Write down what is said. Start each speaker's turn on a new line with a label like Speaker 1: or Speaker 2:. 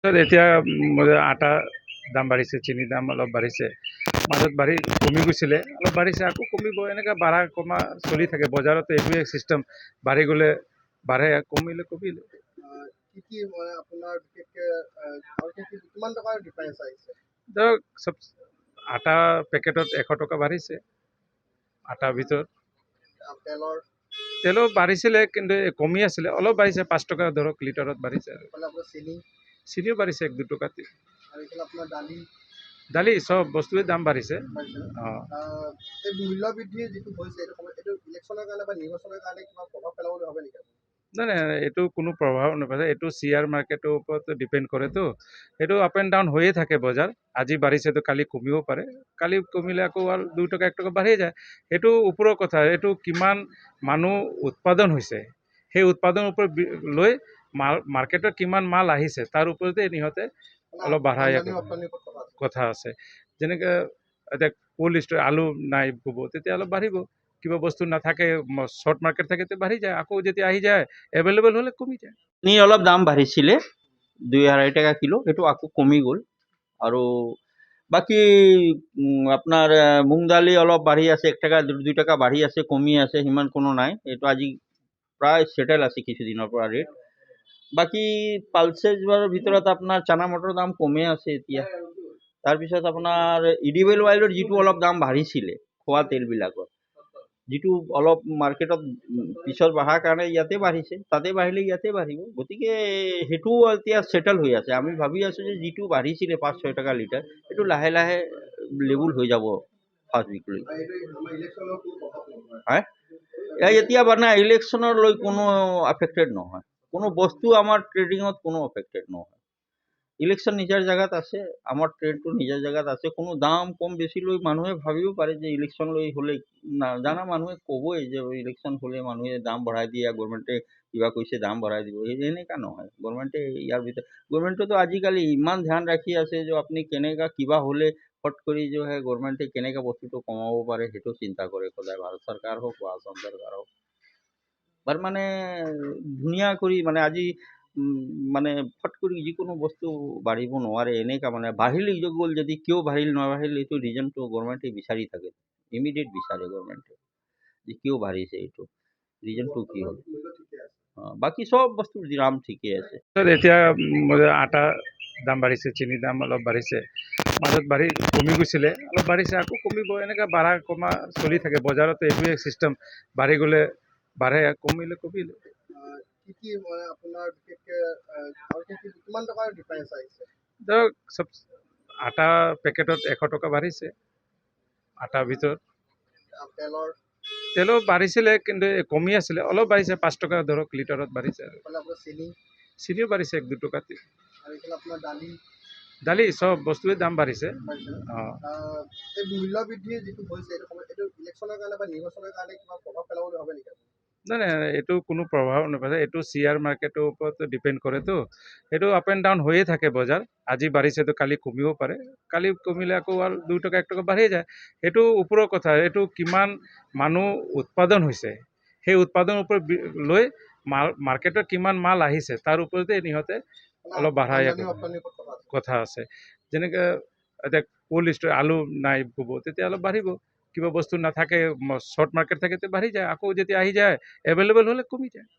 Speaker 1: এতিয়া আটা দাম বাঢ়িছে, চিনি দাম অলপ বাঢ়িছে, মাজত কমি গৈছিলে, অলপ বাঢ়িছে, আকৌ কমিব, এনেকৈ বাঢ়া কমা চলি থাকে বজাৰত। এইটোৱে চিষ্টেম, বাঢ়ি গ'লে বাঢ়ে, কমিলে কমিলে।
Speaker 2: কি কি আপোনাৰ বিশেষকে আৰু কিমান টকাৰ ডিফাৰেঞ্চ আহিছে?
Speaker 1: ধৰক চব আটা পেকেটত 100 টকা বাঢ়িছে, আটাৰ ভিতৰত।
Speaker 2: তেলৰ
Speaker 1: তেলো বাঢ়িছিলে, কিন্তু কমি আছিলে, অলপ বাঢ়িছে, 5 টকা ধৰক লিটাৰত বাঢ়িছে আৰু।
Speaker 2: আপোনাৰ চেনি
Speaker 1: চিনিও বাঢ়িছে 1-2 টকা।
Speaker 2: আৰু এইফালে আপোনাৰ
Speaker 1: দালি চব বস্তুৱে দাম বাঢ়িছে।
Speaker 2: এই মূল্য বৃদ্ধি যিটো হৈছে এইটো সময়ত এইটো ইলেকশ্যনৰ কাৰণে বা নিৰ্বাচনৰ কাৰণে কিবা প্ৰভাৱ পেলাব বুলি ভাবে নেকি?
Speaker 1: নাই নাই, এইটো কোনো প্ৰভাৱ নপৰে। এইটো শ্বেয়াৰ মাৰ্কেটৰ ওপৰত ডিপেণ্ড কৰেতো, এইটো আপ এণ্ড ডাউন হৈয়ে থাকে বজাৰ। আজি বাঢ়িছেতো কালি কমিব পাৰে, কালি কমিলে আকৌ আৰু 2 টকা 1 টকা বাঢ়ি যায়। সেইটো ওপৰৰ কথা, এইটো কিমান মানুহ উৎপাদন হৈছে, সেই উৎপাদনৰ ওপৰত লৈ মাৰ্কেটত কিমান মাল আহিছে তাৰ ওপৰতে ইহঁতে অলপ বাঢ়াই কথা আছে। যেনেকৈ এতিয়া কোল্ড ষ্ট'ৰ আলু নাই ক'ব, তেতিয়া অলপ বাঢ়িব। কিবা বস্তু নাথাকে, শ্বৰ্ট মাৰ্কেট থাকে, বাঢ়ি যায়। আকৌ যেতিয়া আহি যায় এভেইলেবল হ'লে কমি যায়।
Speaker 3: অলপ দাম বাঢ়িছিলে 2-2.5 টাকা কিলো, সেইটো আকৌ কমি গ'ল। আৰু বাকী আপোনাৰ মুগ দালি অলপ বাঢ়ি আছে, 1 টাকা 2 টাকা বাঢ়ি আছে, কমি আছে, সিমান কোনো নাই। এইটো আজি প্ৰায় সেটেল আছে কিছুদিনৰ পৰা ৰেট। বাকী পালচেছৰ ভিতৰত আপোনাৰ চানা মটৰৰ দাম কমে আছে এতিয়া। তাৰপিছত আপোনাৰ ইডিবল অইলৰ যিটো অলপ দাম বাঢ়িছিলে খোৱা তেলবিলাকৰ, যিটো অলপ মাৰ্কেটত পিছত বঢ়াৰ কাৰণে ইয়াতে বাঢ়িছে, তাতে বাঢ়িলে ইয়াতে বাঢ়িব। গতিকে সেইটো এতিয়া সেটেল হৈ আছে। আমি ভাবি আছোঁ যে যিটো বাঢ়িছিলে 5-6 টকা লিটাৰ, সেইটো লাহে লাহে লেবুল হৈ যাব ফাৰ্ষ্ট উইকলৈ। এতিয়া মানে ইলেকশ্যনৰ লৈ কোনো এফেক্টেড নহয়, কোনো বস্তু আমাৰ ট্ৰেডিঙত কোনো এফেক্টেড নহয়। ইলেকশ্যন নিজৰ জেগাত আছে, আমাৰ ট্ৰেডটো নিজৰ জেগাত আছে। কোনো দাম কম বেছি লৈ মানুহে ভাবিব পাৰে যে ইলেকশ্যন লৈ হ'লে, নাজানা মানুহে ক'বই যে ইলেকশ্যন হ'লে মানুহে দাম বঢ়াই দিয়ে, গভৰ্ণমেণ্টে কিবা কৈছে দাম বঢ়াই দিব। এনেকুৱা নহয়, গভৰ্ণমেণ্টে ইয়াৰ ভিতৰত গভৰ্ণমেণ্টেতো আজিকালি ইমান ধ্যান ৰাখি আছে যে আপুনি কেনেকুৱা কিবা হ'লে ফট কৰি যে গভৰ্ণমেণ্টে কেনেকৈ বস্তুটো কমাব পাৰে সেইটো চিন্তা কৰে সদায়। ভাৰত চৰকাৰ হওক বা অসম চৰকাৰ হওক, বাট মানে ধুনীয়া কৰি মানে আজি মানে ফট কৰি যিকোনো বস্তু বাঢ়িব নোৱাৰে, এনেকুৱা মানে বাঢ়িলে গ'ল, যদি কিয় বাঢ়িল নাবাঢ়িল এইটো ৰিজনটো গভৰ্ণমেণ্টে বিচাৰি থাকে, ইমিডিয়েট বিচাৰে গভৰ্ণমেণ্টে যে কিয় বাঢ়িছে, এইটো ৰিজনটো কি হ'ল। বাকী চব বস্তুৰ দাম ঠিকে আছে।
Speaker 1: এতিয়া আটা দাম বাঢ়িছে, চিনি দাম অলপ বাঢ়িছে, মাজত কমি গৈছিলে, অলপ বাঢ়িছে, আকৌ কমিব, এনেকৈ বাঢ়া কমা চলি থাকে বজাৰত। এইটোৱে চিষ্টেম, বাঢ়ি গ'লে বাঢ়ে, কমিলে কমিলে।
Speaker 2: কি কি আপোনাৰ বিশেষকে আৰু কিমান টকাৰ ডিফাৰেঞ্চ আহিছে?
Speaker 1: ধৰক চব আটা পেকেটত 100 টকা বাঢ়িছে, আটাৰ ভিতৰত। তেলো বাঢ়িছিলে, কিন্তু কমি আছিলে, অলপ বাঢ়িছে, 5 টকা ধৰক লিটাৰত বাঢ়িছে আৰু। চিনিও বাঢ়িছে 1-2 টকা। দালি চব বস্তুৱে দাম বাঢ়িছে।
Speaker 2: এই মূল্য বৃদ্ধি যিটো হৈছে এইটো সময়ত এইটো ইলেকশ্যনৰ কাৰণে বা নিৰ্বাচনৰ কাৰণে কিবা প্ৰভাৱ পেলাব বুলি ভাবে নেকি?
Speaker 1: নাই নাই, এইটো কোনো প্ৰভাৱ নপৰে। এইটো শ্বেয়াৰ মাৰ্কেটৰ ওপৰত ডিপেণ্ড কৰেতো, এইটো আপ এণ্ড ডাউন হৈয়ে থাকে বজাৰ। আজি বাঢ়িছেতো কালি কমিব পাৰে, কালি কমিলে আকৌ আৰু 2 টকা 1 টকা বাঢ়ি যায়। সেইটো ওপৰৰ কথা, এইটো কিমান মানুহ উৎপাদন হৈছে, সেই উৎপাদনৰ ওপৰত লৈ মাৰ্কেটত কিমান মাল আহিছে তাৰ ওপৰতে ইহঁতে অলপ বাঢ়াই কথা আছে। যেনেকৈ এতিয়া কোল্ড ষ্ট'ৰ আলু নাই ক'ব, তেতিয়া অলপ বাঢ়িব। কিবা বস্তু নাথাকে, শ্বৰ্ট মাৰ্কেট থাকে, বাঢ়ি যায়। আকৌ যেতিয়া আহি যায় এভেইলেবল হ'লে কমি যায়।